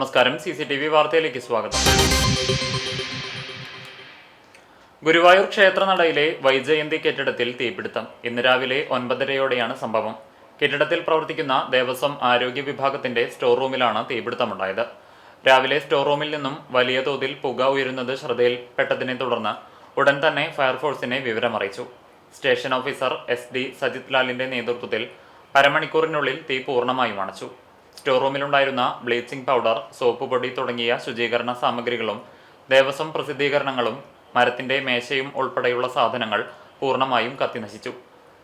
നമസ്കാരം. CCTV വാർത്തയിലേക്ക് സ്വാഗതം. ഗുരുവായൂർ ക്ഷേത്രനടയിലെ വൈജയന്തി കെട്ടിടത്തിൽ തീപിടുത്തം. ഇന്ന് രാവിലെ 9:30യോടെയാണ് സംഭവം. കെട്ടിടത്തിൽ പ്രവർത്തിക്കുന്ന ദേവസ്വം ആരോഗ്യ വിഭാഗത്തിന്റെ സ്റ്റോർ റൂമിലാണ് തീപിടുത്തമുണ്ടായത്. രാവിലെ സ്റ്റോർ റൂമിൽ നിന്നും വലിയ തോതിൽ പുക ഉയരുന്നത് ശ്രദ്ധയിൽപ്പെട്ടതിനെ തുടർന്ന് ഉടൻ തന്നെ ഫയർഫോഴ്സിനെ വിവരമറിയിച്ചു. സ്റ്റേഷൻ ഓഫീസർ SD സജിത് ലാലിന്റെ നേതൃത്വത്തിൽ അരമണിക്കൂറിനുള്ളിൽ തീ പൂർണ്ണമായും അണച്ചു. സ്റ്റോർ റൂമിലുണ്ടായിരുന്ന ബ്ലീച്ചിംഗ് പൗഡർ, സോപ്പ് പൊടി തുടങ്ങിയ ശുചീകരണ സാമഗ്രികളും ദേവസ്വം പ്രസിദ്ധീകരണങ്ങളും മരത്തിന്റെ മേശയും ഉൾപ്പെടെയുള്ള സാധനങ്ങൾ പൂർണ്ണമായും കത്തിനശിച്ചു.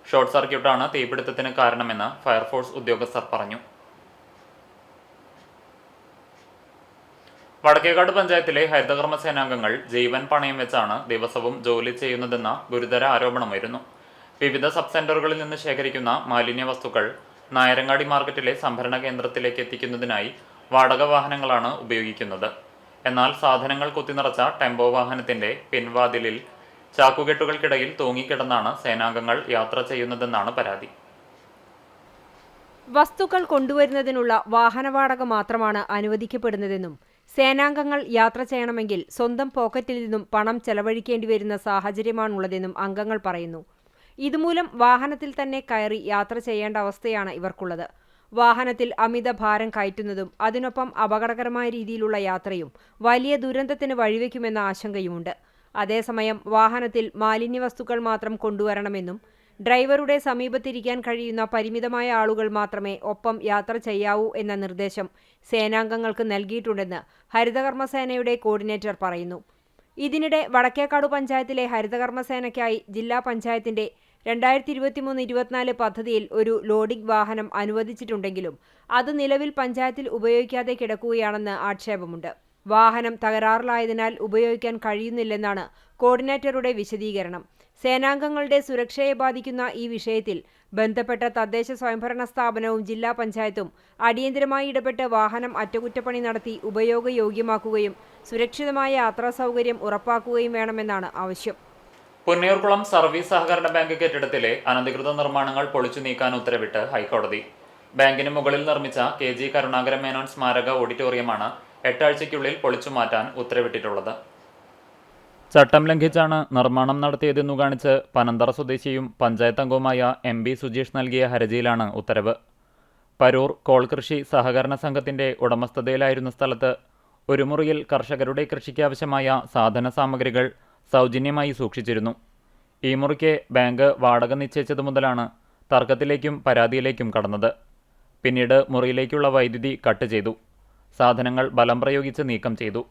ഷോർട്ട് സർക്യൂട്ടാണ് തീപിടുത്തത്തിന് കാരണമെന്ന് ഫയർഫോഴ്സ് ഉദ്യോഗസ്ഥർ പറഞ്ഞു. വടക്കേക്കാട് പഞ്ചായത്തിലെ ഹരിതകർമ്മ സേനാംഗങ്ങൾ ജീവൻ പണയം വെച്ചാണ് ദിവസവും ജോലി ചെയ്യുന്നതെന്ന ഗുരുതര ആരോപണമായിരുന്നു. വിവിധ സബ് സെന്ററുകളിൽ നിന്ന് ശേഖരിക്കുന്ന മാലിന്യ വസ്തുക്കൾ നായരങ്ങാടി മാർക്കറ്റിലെ സംഭരണ കേന്ദ്രത്തിലേക്ക് എത്തിക്കുന്നതിനായി വാടക വാഹനങ്ങളാണ് ഉപയോഗിക്കുന്നത്. എന്നാൽ സാധനങ്ങൾ കുത്തിനിറച്ച ടെമ്പോ വാഹനത്തിന്റെ പിൻവാതിലിൽ ചാക്കുകെട്ടുകൾക്കിടയിൽ തൂങ്ങിക്കിടന്നാണ് സേനാംഗങ്ങൾ യാത്ര ചെയ്യുന്നതെന്നാണ് പരാതി. വസ്തുക്കൾ കൊണ്ടുവരുന്നതിനുള്ള വാഹന വാടക മാത്രമാണ് അനുവദിക്കപ്പെടുന്നതെന്നും സേനാംഗങ്ങൾ യാത്ര ചെയ്യണമെങ്കിൽ സ്വന്തം പോക്കറ്റിൽ നിന്നും പണം ചെലവഴിക്കേണ്ടി വരുന്ന സാഹചര്യമാണുള്ളതെന്നും അംഗങ്ങൾ പറയുന്നു. ഇതുമൂലം വാഹനത്തിൽ തന്നെ കയറി യാത്ര ചെയ്യേണ്ട അവസ്ഥയാണ് ഇവർക്കുള്ളത്. വാഹനത്തിൽ അമിത ഭാരം കയറ്റുന്നതും അതിനൊപ്പം അപകടകരമായ രീതിയിലുള്ള യാത്രയും വലിയ ദുരന്തത്തിന് വഴിവെക്കുമെന്ന ആശങ്കയുമുണ്ട്. അതേസമയം വാഹനത്തിൽ മാലിന്യ വസ്തുക്കൾ മാത്രം കൊണ്ടുവരണമെന്നും ഡ്രൈവറുടെ സമീപത്തിരിക്കാൻ കഴിയുന്ന പരിമിതമായ ആളുകൾ മാത്രമേ ഒപ്പം യാത്ര ചെയ്യാവൂ എന്ന നിർദ്ദേശം സേനാംഗങ്ങൾക്ക് നൽകിയിട്ടുണ്ടെന്ന് ഹരിതകർമ്മസേനയുടെ കോർഡിനേറ്റർ പറയുന്നു. ഇതിനിടെ വടക്കേക്കാട് പഞ്ചായത്തിലെ ഹരിതകർമ്മസേനയ്ക്കായി ജില്ലാ പഞ്ചായത്തിന്റെ 2023-24 പദ്ധതിയിൽ ഒരു ലോഡിംഗ് വാഹനം അനുവദിച്ചിട്ടുണ്ടെങ്കിലും അത് നിലവിൽ പഞ്ചായത്തിൽ ഉപയോഗിക്കാതെ കിടക്കുകയാണെന്ന് ആക്ഷേപമുണ്ട്. വാഹനം തകരാറിലായതിനാൽ ഉപയോഗിക്കാൻ കഴിയുന്നില്ലെന്നാണ് കോർഡിനേറ്ററുടെ വിശദീകരണം. സേനാംഗങ്ങളുടെ സുരക്ഷയെ ബാധിക്കുന്ന ഈ വിഷയത്തിൽ ബന്ധപ്പെട്ട തദ്ദേശ സ്വയംഭരണ സ്ഥാപനവും ജില്ലാ പഞ്ചായത്തും അടിയന്തരമായി ഇടപെട്ട് വാഹനം അറ്റകുറ്റപ്പണി നടത്തി ഉപയോഗയോഗ്യമാക്കുകയും സുരക്ഷിതമായ യാത്രാ സൗകര്യം ഉറപ്പാക്കുകയും വേണമെന്നാണ് ആവശ്യം. പുന്നയൂർകുളം സർവീസ് സഹകരണ ബാങ്ക് കെട്ടിടത്തിലെ അനധികൃത നിർമ്മാണങ്ങൾ പൊളിച്ചു നീക്കാൻ ഉത്തരവിട്ട് ഹൈക്കോടതി. ബാങ്കിന് മുകളിൽ നിർമ്മിച്ച KG കരുണാകരൻ മേനോൻ സ്മാരക ഓഡിറ്റോറിയമാണ് 8 ആഴ്ചയ്ക്കുള്ളിൽ പൊളിച്ചു മാറ്റാൻ ഉത്തരവിട്ടിട്ടുള്ളത്. ചട്ടം ലംഘിച്ചാണ് നിർമ്മാണം നടത്തിയതെന്നു കാണിച്ച് പനന്തറ സ്വദേശിയും പഞ്ചായത്ത് അംഗവുമായ MB സുജീഷ് നൽകിയ ഹർജിയിലാണ് ഉത്തരവ്. പരൂർ കോൾകൃഷി സഹകരണ സംഘത്തിന്റെ ഉടമസ്ഥതയിലായിരുന്ന സ്ഥലത്ത് ഒരു മുറിയിൽ കർഷകരുടെ കൃഷിക്കാവശ്യമായ സാധന സാമഗ്രികൾ സൗജന്യമായി സൂക്ഷിച്ചിരുന്നു. ഈ മുറിക്ക് ബാങ്ക് വാടക നിശ്ചയിച്ചതു മുതലാണ് തർക്കത്തിലേക്കും പരാതിയിലേക്കും കടന്നത്. പിന്നീട് മുറിയിലേക്കുള്ള വൈദ്യുതി കട്ട് ചെയ്തു. സാധനങ്ങൾ ബലം പ്രയോഗിച്ച് നീക്കം ചെയ്തു.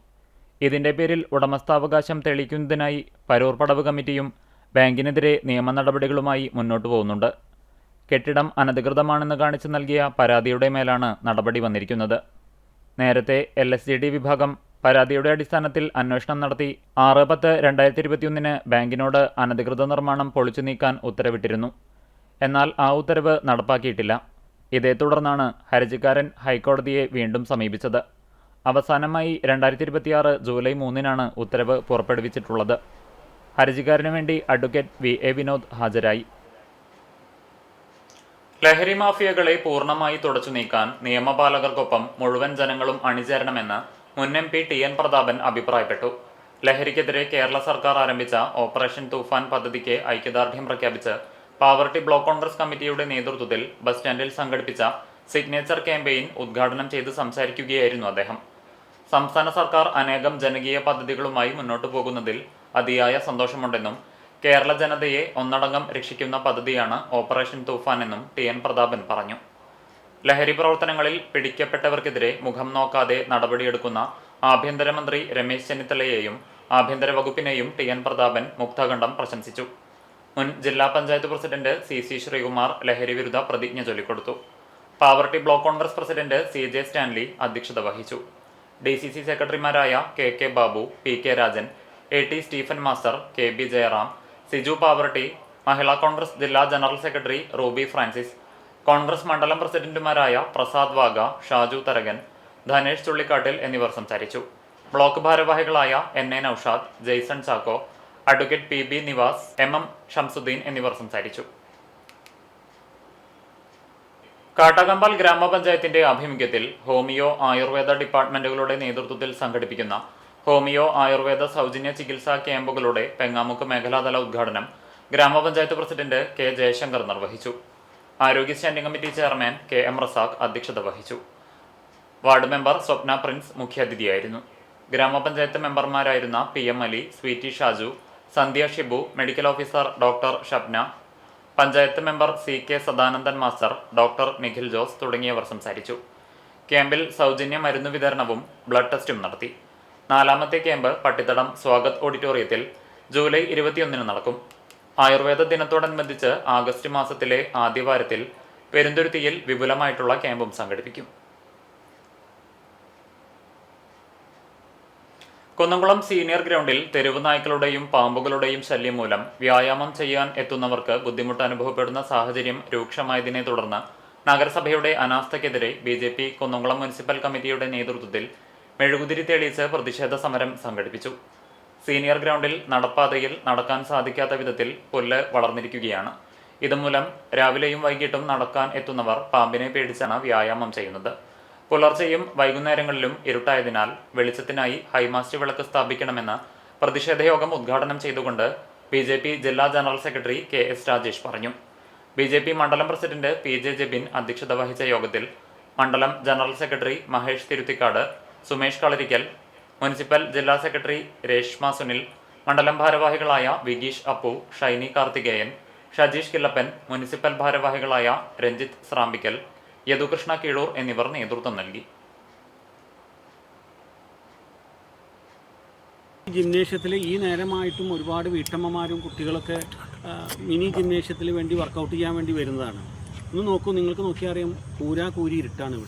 ഇതിന്റെ പേരിൽ ഉടമസ്ഥാവകാശം തെളിയിക്കുന്നതിനായി പരൂർ പടവ് കമ്മിറ്റിയും ബാങ്കിനെതിരെ നിയമ നടപടികളുമായി മുന്നോട്ടു പോകുന്നുണ്ട്. കെട്ടിടം അനധികൃതമാണെന്ന് കാണിച്ച് നൽകിയ പരാതിയുടെ മേലാണ് നടപടി വന്നിരിക്കുന്നത്. നേരത്തെ LSGD വിഭാഗം പരാതിയുടെ അടിസ്ഥാനത്തിൽ അന്വേഷണം നടത്തി 6/10/2021 ബാങ്കിനോട് അനധികൃത നിർമ്മാണം പൊളിച്ചു നീക്കാൻ ഉത്തരവിട്ടിരുന്നു. എന്നാൽ ആ ഉത്തരവ് നടപ്പാക്കിയിട്ടില്ല. ഇതേ തുടർന്നാണ് ഹർജിക്കാരൻ ഹൈക്കോടതിയെ വീണ്ടും സമീപിച്ചത്. അവസാനമായി 2026 ജൂലൈ 3 ഉത്തരവ് പുറപ്പെടുവിച്ചിട്ടുള്ളത്. ഹർജിക്കാരനു വേണ്ടി അഡ്വക്കേറ്റ് VA വിനോദ് ഹാജരായി. ലഹരി മാഫിയകളെ പൂർണ്ണമായി തുടച്ചു നീക്കാൻ നിയമപാലകർക്കൊപ്പം മുഴുവൻ ജനങ്ങളും അണിചേരണമെന്ന് മുൻ MP TN പ്രതാപൻ അഭിപ്രായപ്പെട്ടു. ലഹരിക്കെതിരെ കേരള സർക്കാർ ആരംഭിച്ച ഓപ്പറേഷൻ തൂഫാൻ പദ്ധതിക്ക് ഐക്യദാർഢ്യം പ്രഖ്യാപിച്ച് പാവർട്ടി ബ്ലോക്ക് കോൺഗ്രസ് കമ്മിറ്റിയുടെ നേതൃത്വത്തിൽ ബസ് സ്റ്റാൻഡിൽ സംഘടിപ്പിച്ച സിഗ്നേച്ചർ ക്യാമ്പയിൻ ഉദ്ഘാടനം ചെയ്ത് സംസാരിക്കുകയായിരുന്നു അദ്ദേഹം. സംസ്ഥാന സർക്കാർ അനേകം ജനകീയ പദ്ധതികളുമായി മുന്നോട്ടു പോകുന്നതിൽ അതിയായ സന്തോഷമുണ്ടെന്നും കേരള ജനതയെ ഒന്നടങ്കം രക്ഷിക്കുന്ന പദ്ധതിയാണ് ഓപ്പറേഷൻ തൂഫാൻ എന്നും TN പ്രതാപൻ പറഞ്ഞു. ലഹരി പ്രവർത്തനങ്ങളിൽ പിടിക്കപ്പെട്ടവർക്കെതിരെ മുഖം നോക്കാതെ നടപടിയെടുക്കുന്ന ആഭ്യന്തരമന്ത്രി രമേശ് ചെന്നിത്തലയെയും ആഭ്യന്തര വകുപ്പിനെയും TN പ്രതാപൻ മുക്തകണ്ഠം പ്രശംസിച്ചു. മുൻ ജില്ലാ പഞ്ചായത്ത് പ്രസിഡന്റ് CC ശ്രീകുമാർ ലഹരി വിരുദ്ധ പ്രതിജ്ഞ ചൊല്ലിക്കൊടുത്തു. Pavaratty block Congress president CJ Stanley അധ്യക്ഷത വഹിച്ചു. DCC സെക്രട്ടറിമാരായ KK Babu, PK Rajan, AT Stephen master, KB Jayaram, Siju Pavaratty, Mahila Congress ജില്ലാ general secretary Ruby Francis, Congress മണ്ഡലം പ്രസിഡന്റുമാരായ പ്രസാദ് വാഗ, ഷാജു തരകൻ, ധനേഷ് ചുള്ളിക്കാട്ടിൽ എന്നിവർ സംസാരിച്ചു. ബ്ലോക്ക് ഭാരവാഹികളായ NA Noushad, Jaison Chacko, advocate PB Nivas, MM Shamsuddeen എന്നിവർ സംസാരിച്ചു. കാട്ടാക്കമ്പാൽ ഗ്രാമപഞ്ചായത്തിന്റെ ആഭിമുഖ്യത്തിൽ ഹോമിയോ ആയുർവേദ ഡിപ്പാർട്ട്മെന്റുകളുടെ നേതൃത്വത്തിൽ സംഘടിപ്പിക്കുന്ന ഹോമിയോ ആയുർവേദ സൗജന്യ ചികിത്സാ ക്യാമ്പുകളുടെ പെങ്ങാമുക്ക് മേഖലാതല ഉദ്ഘാടനം ഗ്രാമപഞ്ചായത്ത് പ്രസിഡന്റ് കെ ജയശങ്കർ നിർവഹിച്ചു. ആരോഗ്യ standing committee chairman K M Razak അധ്യക്ഷത വഹിച്ചു. വാർഡ് മെമ്പർ സ്വപ്ന പ്രിൻസ് മുഖ്യാതിഥിയായിരുന്നു. ഗ്രാമപഞ്ചായത്ത് മെമ്പർമാരായിരുന്ന P M Ali, Sweety Shaju, Sandhya Shibu, medical officer doctor Shabna, panchayat member C K Sadanandan master, doctor Nikhil Jose തുടങ്ങിയവർ സംസാരിച്ചു. ക്യാമ്പിൽ സൗജന്യ മരുന്ന് വിതരണവും ബ്ലഡ് ടെസ്റ്റും നടത്തി. 4ാമത്തെ ക്യാമ്പ് പട്ടിത്തടം സ്വാഗത് ഓഡിറ്റോറിയത്തിൽ ജൂലൈ 21 നടക്കും. ആയുർവേദ ദിനത്തോടനുബന്ധിച്ച് ആഗസ്റ്റ് മാസത്തിലെ ആദ്യവാരത്തിൽ പെരുന്തുരുത്തിയിൽ വിപുലമായിട്ടുള്ള ക്യാമ്പും സംഘടിപ്പിക്കും. കുന്നംകുളം സീനിയർ ഗ്രൗണ്ടിൽ തെരുവ് നായ്ക്കളുടെയും പാമ്പുകളുടെയും ശല്യം മൂലം വ്യായാമം ചെയ്യാൻ എത്തുന്നവർക്ക് ബുദ്ധിമുട്ട് അനുഭവപ്പെടുന്ന സാഹചര്യം രൂക്ഷമായതിനെ തുടർന്ന് നഗരസഭയുടെ അനാസ്ഥയ്ക്കെതിരെ BJP കുന്നംകുളം മുനിസിപ്പൽ കമ്മിറ്റിയുടെ നേതൃത്വത്തിൽ മെഴുകുതിരി തെളിയിച്ച് പ്രതിഷേധ സമരം സംഘടിപ്പിച്ചു. സീനിയർ ഗ്രൗണ്ടിൽ നടപ്പാതയിൽ നടക്കാൻ സാധിക്കാത്ത വിധത്തിൽ പുല്ല് വളർന്നിരിക്കുകയാണ്. ഇതുമൂലം രാവിലെയും വൈകിട്ടും നടക്കാൻ എത്തുന്നവർ പാമ്പിനെ പേടിച്ചാണ് വ്യായാമം ചെയ്യുന്നത്. പുലർച്ചെയും വൈകുന്നേരങ്ങളിലും ഇരുട്ടായതിനാൽ വെളിച്ചത്തിനായി ഹൈമാസ്റ്റ് വിളക്ക് സ്ഥാപിക്കണമെന്ന് പ്രതിഷേധയോഗം ഉദ്ഘാടനം ചെയ്തുകൊണ്ട് BJP ജില്ലാ ജനറൽ സെക്രട്ടറി KS രാജേഷ് പറഞ്ഞു. BJP മണ്ഡലം പ്രസിഡന്റ് PJ ജെബിൻ അധ്യക്ഷത വഹിച്ച യോഗത്തിൽ മണ്ഡലം ജനറൽ സെക്രട്ടറി മഹേഷ് തിരുത്തിക്കാട്, സുമേഷ് കളരിക്കൽ, മുനിസിപ്പൽ ജില്ലാ സെക്രട്ടറി രേഷ്മ സുനിൽ, മണ്ഡലം ഭാരവാഹികളായ വിഗീഷ് അപ്പു, ഷൈനി കാർത്തികേയൻ, ഷജീഷ് കില്ലപ്പൻ, മുനിസിപ്പൽ ഭാരവാഹികളായ രഞ്ജിത്ത് സ്രാമ്പിക്കൽ, യദുകൃഷ്ണ കീഴൂർ എന്നിവർ നേതൃത്വം നൽകി. ജിംനേഷ്യത്തിൽ ഈ നേരമായിട്ടും ഒരുപാട് വീട്ടമ്മമാരും കുട്ടികളൊക്കെ മിനി ജിംനേഷ്യത്തിന് വേണ്ടി വർക്കൗട്ട് ചെയ്യാൻ വേണ്ടി വരുന്നതാണ്. ഒന്ന് നോക്കൂ, നിങ്ങൾക്ക് നോക്കിയാൽ അറിയാം, കൂരി ഇരുട്ടാണ്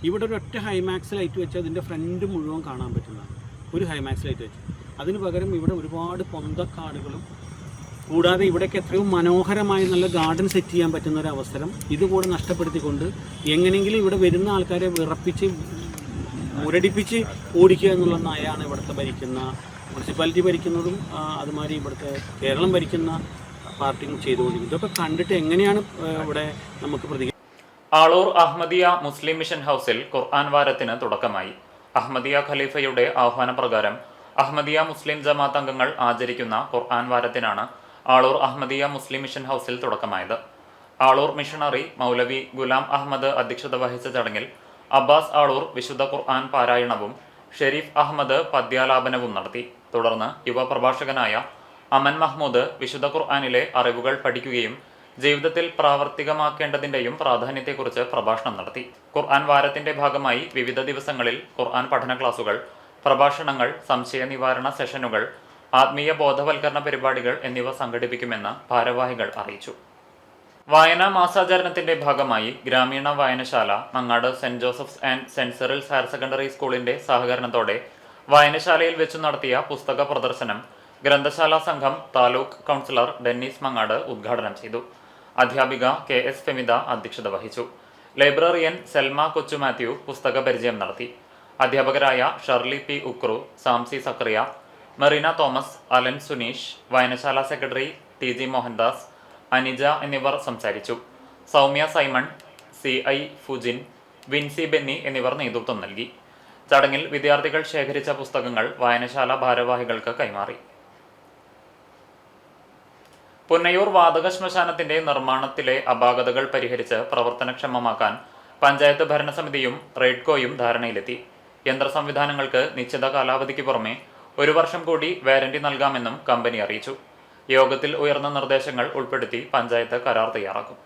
ഇവിടെ ഒരു ഒറ്റ ഹൈമാക്സ് ലൈറ്റ് വെച്ച് അതിൻ്റെ ഫ്രണ്ട് മുഴുവൻ കാണാൻ പറ്റുന്നതാണ്. ഒരു ഹൈമാക്സ് ലൈറ്റ് വെച്ച് അതിന് പകരം ഇവിടെ ഒരുപാട് പൊന്തക്കാടുകളും കൂടാതെ ഇവിടേക്ക് എത്രയോ മനോഹരമായി നല്ല ഗാർഡൻ സെറ്റ് ചെയ്യാൻ പറ്റുന്ന ഒരു അവസരം ഇതുകൂടെ നഷ്ടപ്പെടുത്തിക്കൊണ്ട് എങ്ങനെയെങ്കിലും ഇവിടെ വരുന്ന ആൾക്കാരെ വിറപ്പിച്ച് മുരടിപ്പിച്ച് ഓടിക്കുക എന്നുള്ള നയമാണ് ഇവിടുത്തെ ഭരിക്കുന്ന മുനിസിപ്പാലിറ്റി ഭരിക്കുന്നതും അതുമാതിരി ഇവിടുത്തെ കേരളം ഭരിക്കുന്ന പാർട്ടിയും ചെയ്തുകൊണ്ടിരിക്കുന്നത്. ഇതൊക്കെ കണ്ടിട്ട് എങ്ങനെയാണ് ഇവിടെ നമുക്ക് പ്രതികരിക്കുന്നത്? ആളൂർ അഹമ്മദിയ മുസ്ലിം മിഷൻ ഹൗസിൽ ഖുർആൻ വാരത്തിന് തുടക്കമായി. അഹമ്മദിയ ഖലീഫയുടെ ആഹ്വാനപ്രകാരം അഹമ്മദിയ മുസ്ലിം ജമാഅത്ത് അംഗങ്ങൾ ആചരിക്കുന്ന ഖുർആൻ വാരത്തിനാണ് ആളൂർ അഹമ്മദിയ മുസ്ലിം മിഷൻ ഹൗസിൽ തുടക്കമായത്. ആളൂർ മിഷണറി മൗലവി ഗുലാം അഹമ്മദ് അധ്യക്ഷത വഹിച്ച ചടങ്ങിൽ അബ്ബാസ് ആളൂർ വിശുദ്ധ ഖുർആൻ പാരായണവും ഷെരീഫ് അഹമ്മദ് പദ്യാലാപനവും നടത്തി. തുടർന്ന് യുവ പ്രഭാഷകനായ അമൻ മഹ്മൂദ് വിശുദ്ധ ഖുർആനിലെ അറിവുകൾ പഠിക്കുകയും ജീവിതത്തിൽ പ്രാവർത്തികമാക്കേണ്ടതിൻ്റെയും പ്രാധാന്യത്തെക്കുറിച്ച് പ്രഭാഷണം നടത്തി. ഖുർആൻ വാരത്തിന്റെ ഭാഗമായി വിവിധ ദിവസങ്ങളിൽ ഖുർആൻ പഠന ക്ലാസുകൾ, പ്രഭാഷണങ്ങൾ, സംശയ നിവാരണ സെഷനുകൾ, ആത്മീയ ബോധവൽക്കരണ പരിപാടികൾ എന്നിവ സംഘടിപ്പിക്കുമെന്ന് ഭാരവാഹികൾ അറിയിച്ചു. വായനാ മാസാചരണത്തിന്റെ ഭാഗമായി ഗ്രാമീണ വായനശാല Mangad saint Joseph's and saint Cyril's higher secondary സ്കൂളിന്റെ സഹകരണത്തോടെ വായനശാലയിൽ വെച്ചു നടത്തിയ പുസ്തക പ്രദർശനം ഗ്രന്ഥശാല സംഘം താലൂക്ക് കൗൺസിലർ ഡെന്നീസ് മങ്ങാട് ഉദ്ഘാടനം ചെയ്തു. അധ്യാപിക KS ഫെമിദ അധ്യക്ഷത വഹിച്ചു. ലൈബ്രറിയൻ സെൽമ കൊച്ചു മാത്യു പുസ്തക പരിചയം നടത്തി. അധ്യാപകരായ ഷർലി P ഉക്രു, സാംസി സക്രിയ, മെറീന തോമസ്, അലൻ സുനീഷ്, വായനശാല സെക്രട്ടറി TG മോഹൻദാസ്, അനിജ എന്നിവർ സംസാരിച്ചു. സൗമ്യ സൈമൺ, CI ഫുജിൻ, വിൻസി ബെന്നി എന്നിവർ നേതൃത്വം നൽകി. ചടങ്ങിൽ വിദ്യാർത്ഥികൾ ശേഖരിച്ച പുസ്തകങ്ങൾ വായനശാല ഭാരവാഹികൾക്ക് കൈമാറി. പുന്നയൂർ വാതക ശ്മശാനത്തിന്റെ നിർമ്മാണത്തിലെ അപാകതകൾ പരിഹരിച്ച് പ്രവർത്തനക്ഷമമാക്കാൻ പഞ്ചായത്ത് ഭരണസമിതിയും റെഡ്കോയും ധാരണയിലെത്തി. യന്ത്ര സംവിധാനങ്ങൾക്ക് നിശ്ചിത കാലാവധിക്ക് പുറമെ 1 വർഷം കൂടി വാറന്റി നൽകാമെന്നും കമ്പനി അറിയിച്ചു. യോഗത്തിൽ ഉയർന്ന നിർദ്ദേശങ്ങൾ ഉൾപ്പെടുത്തി പഞ്ചായത്ത് കരാർ തയ്യാറാക്കും.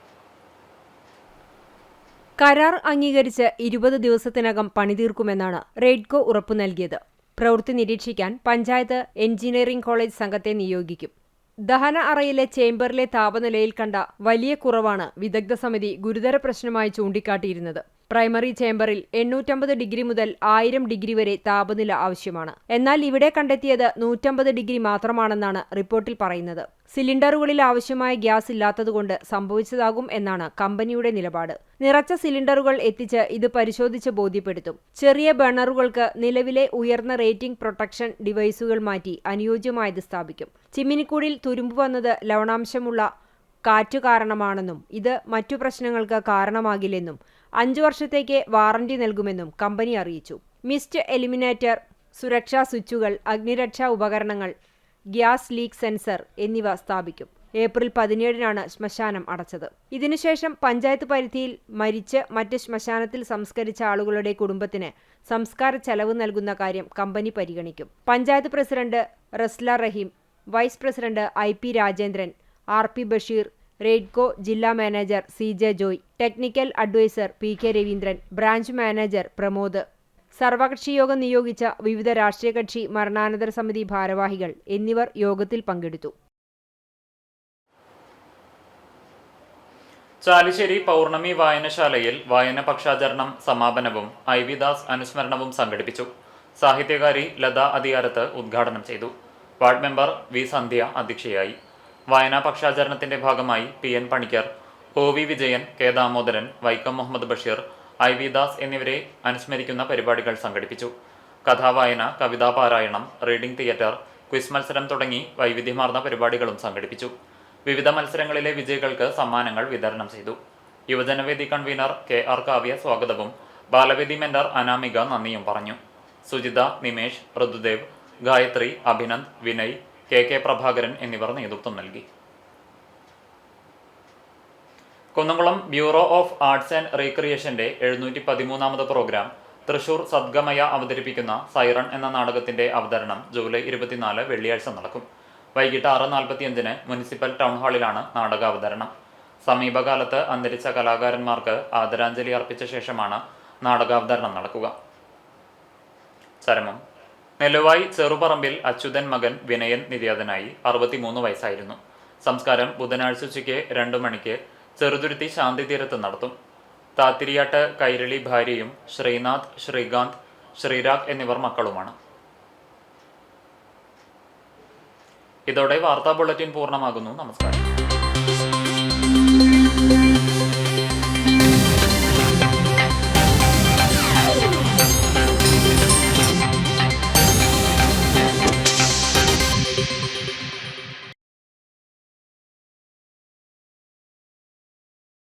കരാർ അംഗീകരിച്ച് 20 ദിവസത്തിനകം പണിതീർക്കുമെന്നാണ് റെഡ്കോ ഉറപ്പു നൽകിയത്. പ്രവൃത്തി നിരീക്ഷിക്കാൻ പഞ്ചായത്ത് എഞ്ചിനീയറിംഗ് കോളേജ് സംഘത്തെ നിയോഗിക്കും. ദഹന അറയിലെ ചേംബറിലെ താപനിലയിൽ കണ്ട വലിയ കുറവാണ് വിദഗ്ധ സമിതി ഗുരുതര പ്രശ്നമായി ചൂണ്ടിക്കാട്ടിയിരുന്നത്. പ്രൈമറി ചേംബറിൽ 850 ഡിഗ്രി മുതൽ 1000 ഡിഗ്രി വരെ താപനില ആവശ്യമാണ്. എന്നാൽ ഇവിടെ കണ്ടെത്തിയത് 150 ഡിഗ്രി മാത്രമാണെന്നാണ് റിപ്പോർട്ടിൽ പറയുന്നത്. സിലിണ്ടറുകളിൽ ആവശ്യമായ ഗ്യാസ് ഇല്ലാത്തതുകൊണ്ട് സംഭവിച്ചതാകും എന്നാണ് കമ്പനിയുടെ നിലപാട്. നിറച്ച സിലിണ്ടറുകൾ എത്തിച്ച് ഇത് പരിശോധിച്ച് ബോധ്യപ്പെടുത്തും. ചെറിയ ബർണറുകൾക്ക് നിലവിലെ ഉയർന്ന റേറ്റിംഗ് പ്രൊട്ടക്ഷൻ ഡിവൈസുകൾ മാറ്റി അനുയോജ്യമായത് സ്ഥാപിക്കും. ചിമ്മിനിക്കൂടിൽ തുരുമ്പ് വന്നത് ലവണാംശമുള്ള കാറ്റ് കാരണമാണെന്നും ഇത് മറ്റു പ്രശ്നങ്ങൾക്ക് കാരണമാകില്ലെന്നും 5 വർഷത്തേക്ക് വാറന്റി നൽകുമെന്നും കമ്പനി അറിയിച്ചു. മിസ്റ്റ് എലിമിനേറ്റർ, സുരക്ഷാ സ്വിച്ചുകൾ, അഗ്നിരക്ഷാ ഉപകരണങ്ങൾ, ഗ്യാസ് ലീക്ക് സെൻസർ എന്നിവ സ്ഥാപിക്കും. ഏപ്രിൽ 17-നാണ് ശ്മശാനം അടച്ചത്. ഇതിനുശേഷം പഞ്ചായത്ത് പരിധിയിൽ മരിച്ച് മറ്റ് ശ്മശാനത്തിൽ സംസ്കരിച്ച ആളുകളുടെ കുടുംബത്തിന് സംസ്കാര ചെലവ് നൽകുന്ന കാര്യം കമ്പനി പരിഗണിക്കും. Panchayat president Rasla Rahim, vice president IP Rajendran, RP Basheer, Raidco ജില്ലാ manager CJ Joy, technical adviser PK Raveendran, branch manager Pramod, സർവകക്ഷിയോഗം നിയോഗിച്ച വിവിധ രാഷ്ട്രീയ കക്ഷി മരണാനന്തര സമിതി ഭാരവാഹികൾ എന്നിവർ യോഗത്തിൽ പങ്കെടുത്തു. ചാലിശ്ശേരി പൗർണമി വായനശാലയിൽ വായന പക്ഷാചരണം സമാപനവും IV ദാസ് അനുസ്മരണവും സംഘടിപ്പിച്ചു. സാഹിത്യകാരി ലത അധികാരത്ത് ഉദ്ഘാടനം ചെയ്തു. വാർഡ് മെമ്പർ V സന്ധ്യ അധ്യക്ഷയായി. വായനാ പക്ഷാചരണത്തിന്റെ ഭാഗമായി PN Panicker, OV Vijayan, K Damodaran, Vaikom Muhammad Basheer, IV Das എന്നിവരെ അനുസ്മരിക്കുന്ന പരിപാടികൾ സംഘടിപ്പിച്ചു. കഥാവായന, കവിതാ പാരായണം, റീഡിംഗ് തിയേറ്റർ, ക്വിസ് മത്സരം തുടങ്ങി വൈവിധ്യമാർന്ന പരിപാടികളും സംഘടിപ്പിച്ചു. വിവിധ മത്സരങ്ങളിലെ വിജയികൾക്ക് സമ്മാനങ്ങൾ വിതരണം ചെയ്തു. യുവജനവേദി കൺവീനർ KR കാവ്യ സ്വാഗതവും ബാലവേദി മെന്റർ അനാമിക നന്ദിയും പറഞ്ഞു. സുജിത, നിമേഷ്, ഋതുദേവ്, ഗായത്രി, അഭിനന്ദ്, വിനയ്, KK പ്രഭാകരൻ എന്നിവർ നേതൃത്വം നൽകി. Kunnamkulam bureau of arts and റീക്രിയേഷന്റെ 713ാമത് പ്രോഗ്രാം തൃശൂർ സദ്ഗമയ അവതരിപ്പിക്കുന്ന സൈറൺ എന്ന നാടകത്തിന്റെ അവതരണം ജൂലൈ 24 വെള്ളിയാഴ്ച നടക്കും. വൈകിട്ട് 6:45 മുനിസിപ്പൽ ടൗൺ ഹാളിലാണ് നാടകാവതരണം. സമീപകാലത്ത് അന്തരിച്ച കലാകാരന്മാർക്ക് ആദരാഞ്ജലി അർപ്പിച്ച ശേഷമാണ് നാടകാവതരണം നടക്കുക. ചരമം. നെല്ലുവായി ചെറുപറമ്പിൽ അച്യുതൻ മകൻ വിനയൻ നിര്യാതനായി. 63 വയസ്സായിരുന്നു. സംസ്കാരം ബുധനാഴ്ച ഉച്ചയ്ക്ക് 2 മണിക്ക് ചെറുതുരുത്തി ശാന്തിതീരത്ത് നടത്തും. താത്തിരിയാട്ട് കൈരളി ഭാര്യയും ശ്രീനാഥ്, ശ്രീകാന്ത്, ശ്രീരാഗ് എന്നിവർ മക്കളുമാണ്. ഇതോടെ വാർത്താ ബുള്ളറ്റിൻ പൂർണ്ണമാകുന്നു. നമസ്കാരം.